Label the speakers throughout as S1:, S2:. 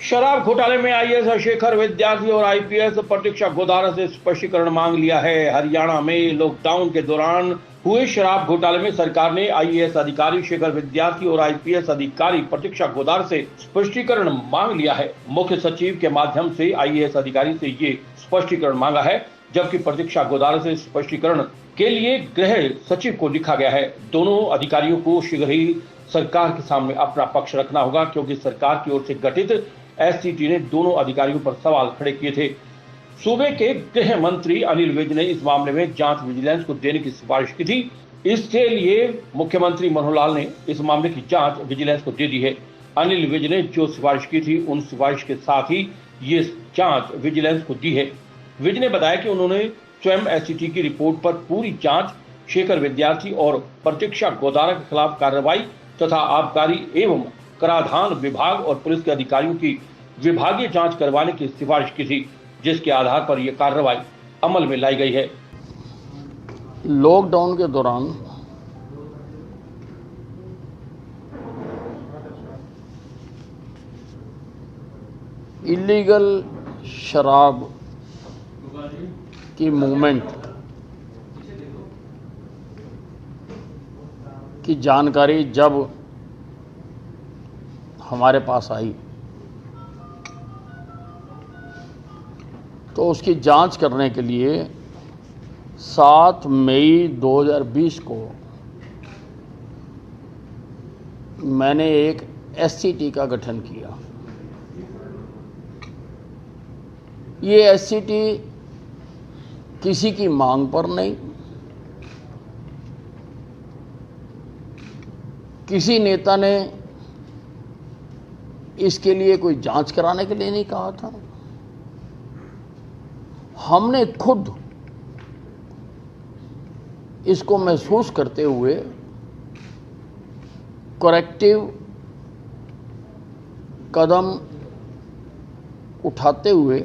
S1: शराब घोटाले में आईएएस शेखर विद्यार्थी और आईपीएस प्रतीक्षा गोदारा से स्पष्टीकरण मांग लिया है। हरियाणा में लॉकडाउन के दौरान हुए शराब घोटाले में सरकार ने आईएएस अधिकारी शेखर विद्यार्थी और आईपीएस अधिकारी प्रतीक्षा गोदारा से स्पष्टीकरण मांग लिया है। मुख्य सचिव के माध्यम से आईएएस अधिकारी से ये स्पष्टीकरण मांगा है, जबकि प्रतीक्षा गोदारा से स्पष्टीकरण के लिए गृह सचिव को लिखा गया है। दोनों अधिकारियों को शीघ्र ही सरकार के सामने अपना पक्ष रखना होगा, क्योंकि सरकार की ओर से गठित एससीटी ने दोनों अधिकारियों पर सवाल खड़े किए थे। सूबे के गृह मंत्री अनिल विज ने इस मामले में जांच विजिलेंस को देने की सिफारिश की थी। इसके लिए मुख्यमंत्री मनोहर लाल ने इस मामले की जांच विजिलेंस को दे दी है। अनिल विज ने जो सिफारिश की थी, उन सिफारिश के साथ ही ये जांच विजिलेंस को दी है। विज ने बताया कि उन्होंने स्वयं एससीटी की रिपोर्ट पर पूरी जांच, शेखर विद्यार्थी और प्रतीक्षा गोदारा के खिलाफ कार्रवाई तथा आबकारी एवं कराधान विभाग और पुलिस के अधिकारियों की विभागीय जांच करवाने की सिफारिश की थी, जिसके आधार पर यह कार्रवाई अमल में लाई गई है।
S2: लॉकडाउन के दौरान इलीगल शराब की मूवमेंट की जानकारी जब हमारे पास आई तो उसकी जांच करने के लिए 7 मई 2020 को मैंने एक एससीटी का गठन किया। ये एससीटी किसी की मांग पर नहीं, किसी नेता ने इसके लिए कोई जांच कराने के लिए नहीं कहा था। हमने खुद इसको महसूस करते हुए करेक्टिव कदम उठाते हुए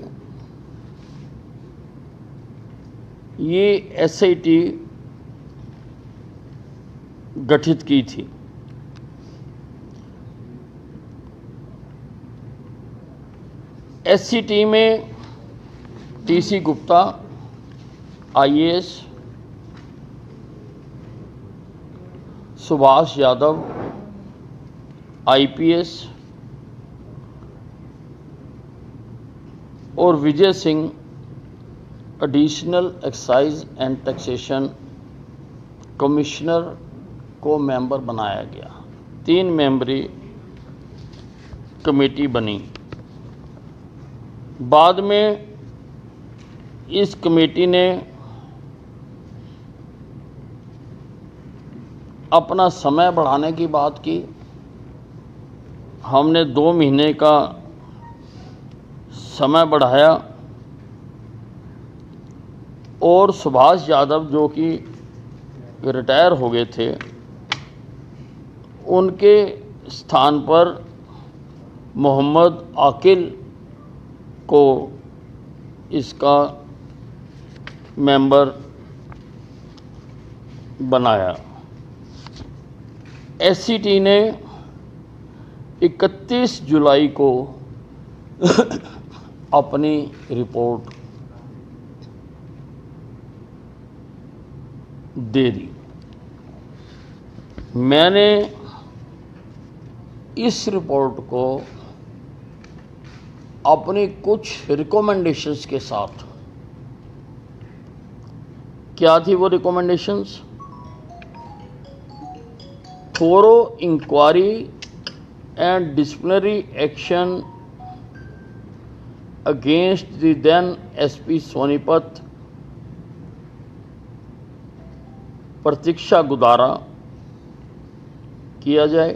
S2: ये एसआईटी गठित की थी। एससीटी में TC Gupta IAS, Subhash Yadav IPS और Vijay Singh additional excise and taxation commissioner को मेंबर बनाया गया। 3 मेंबरी कमेटी बनी। बाद में इस कमेटी ने अपना समय बढ़ाने की बात की। हमने 2 महीने का समय बढ़ाया और सुभाष यादव, जो कि रिटायर हो गए थे, उनके स्थान पर मोहम्मद आकिल को इसका मेंबर बनाया। एससीटी ने 31 जुलाई को अपनी रिपोर्ट दे दी। मैंने इस रिपोर्ट को अपनी कुछ रिकमेंडेशंस के साथ, क्या थी वो recommendations? Thorough inquiry and disciplinary action against the then SP Sonipat Pratiksha Godara किया जाए।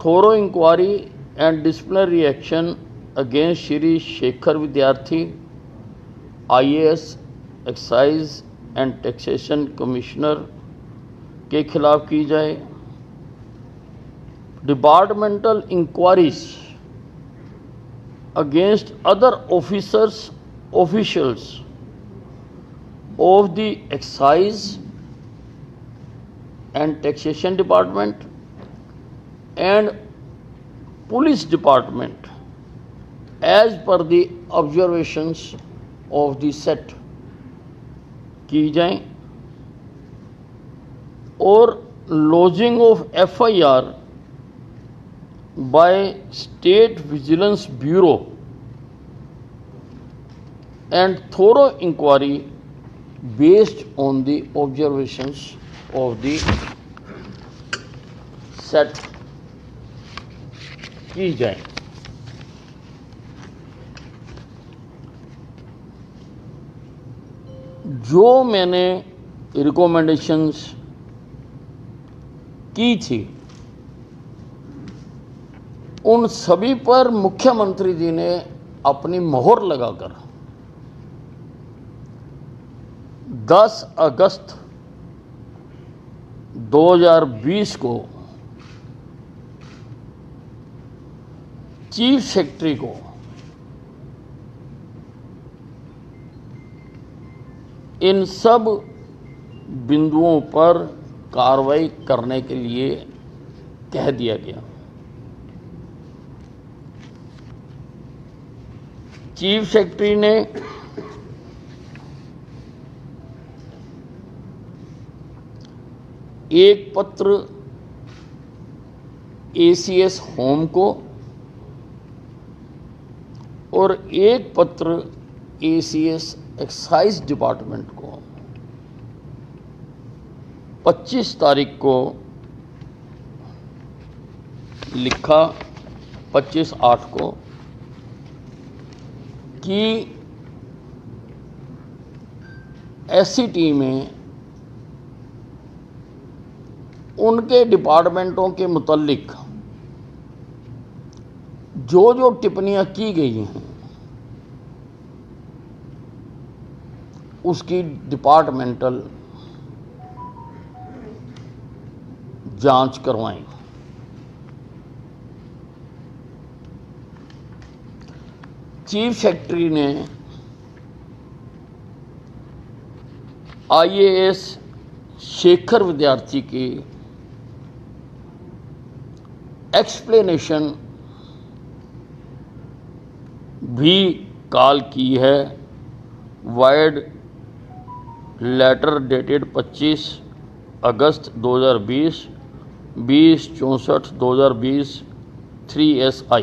S2: Thorough inquiry and disciplinary action against Shri Shekhar Vidyarthi IAS excise and taxation commissioner के खिलाफ की जाए। Departmental inquiries against other officials of the excise and taxation department and police department as पर the observations of the set की जाएं और lodging of FIR by state vigilance bureau and Thoreau inquiry based on the observations of the set की जाए। जो मैंने recommendations की थी उन सभी पर मुख्यमंत्री जी ने अपनी मोहर लगाकर 10 अगस्त 2020 को चीफ सेक्रेटरी को इन सब बिंदुओं पर कार्रवाई करने के लिए कह दिया गया। चीफ सेक्रेटरी ने एक पत्र ACS होम को और एक पत्र ACS एक्साइज डिपार्टमेंट को 25 तारीख को लिखा, 25/8 को, कि SCT में उनके डिपार्टमेंटों के मुतल्लिक जो जो टिप्पणियां की गई हैं उसकी डिपार्टमेंटल जांच करवाएं। चीफ सेक्रेटरी ने IAS शेखर विद्यार्थी की एक्सप्लेनेशन भी कॉल की है। वाइड लेटर डेटेड 25 अगस्त 2020 2064/2020 3SI।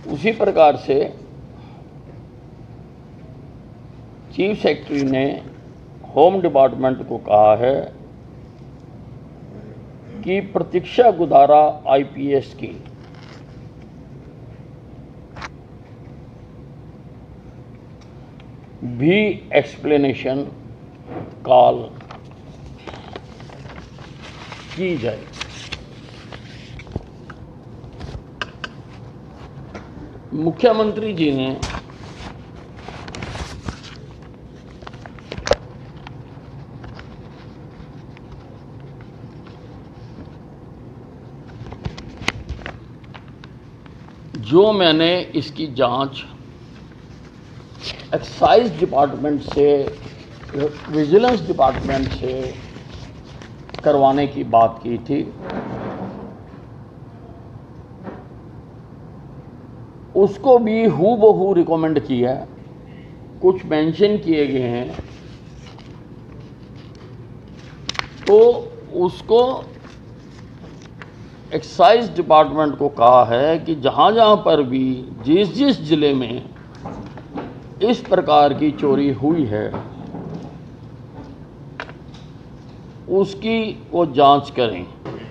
S2: उसी प्रकार से चीफ सेक्रेटरी ने होम डिपार्टमेंट को कहा है कि प्रतीक्षा गुदारा IPS की भी एक्सप्लेनेशन कॉल की जाए। मुख्यमंत्री जी ने जो मैंने इसकी जांच एक्साइज डिपार्टमेंट से, विजिलेंस डिपार्टमेंट से करवाने की बात की थी, उसको भी हूबहू रिकमेंड किया। कुछ मेंशन किए गए हैं तो उसको एक्साइज डिपार्टमेंट को कहा है कि जहाँ जहाँ पर भी जिस जिस जिले में इस प्रकार की चोरी हुई है उसकी वो जांच करें।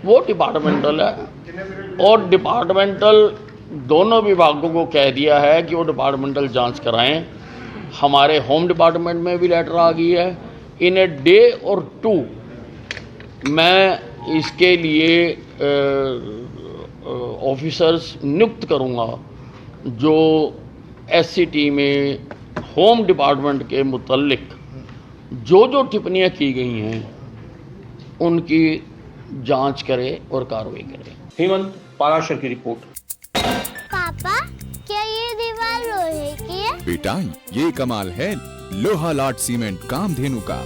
S2: वो डिपार्टमेंटल है और डिपार्टमेंटल दोनों विभागों को कह दिया है कि वो डिपार्टमेंटल जांच कराएं। हमारे होम डिपार्टमेंट में भी लेटर आ गई है। इन ए डे और 2 मैं इसके लिए ऑफिसर्स नियुक्त करूंगा जो SCT में होम डिपार्टमेंट के मुतल्लिक जो जो टिप्पणियां की गई हैं उनकी जांच करे और कार्रवाई करे।
S1: हेमंत पाराशर की रिपोर्ट।
S3: पापा बेटा ये कमाल है लोहा लाट सीमेंट कामधेनु का।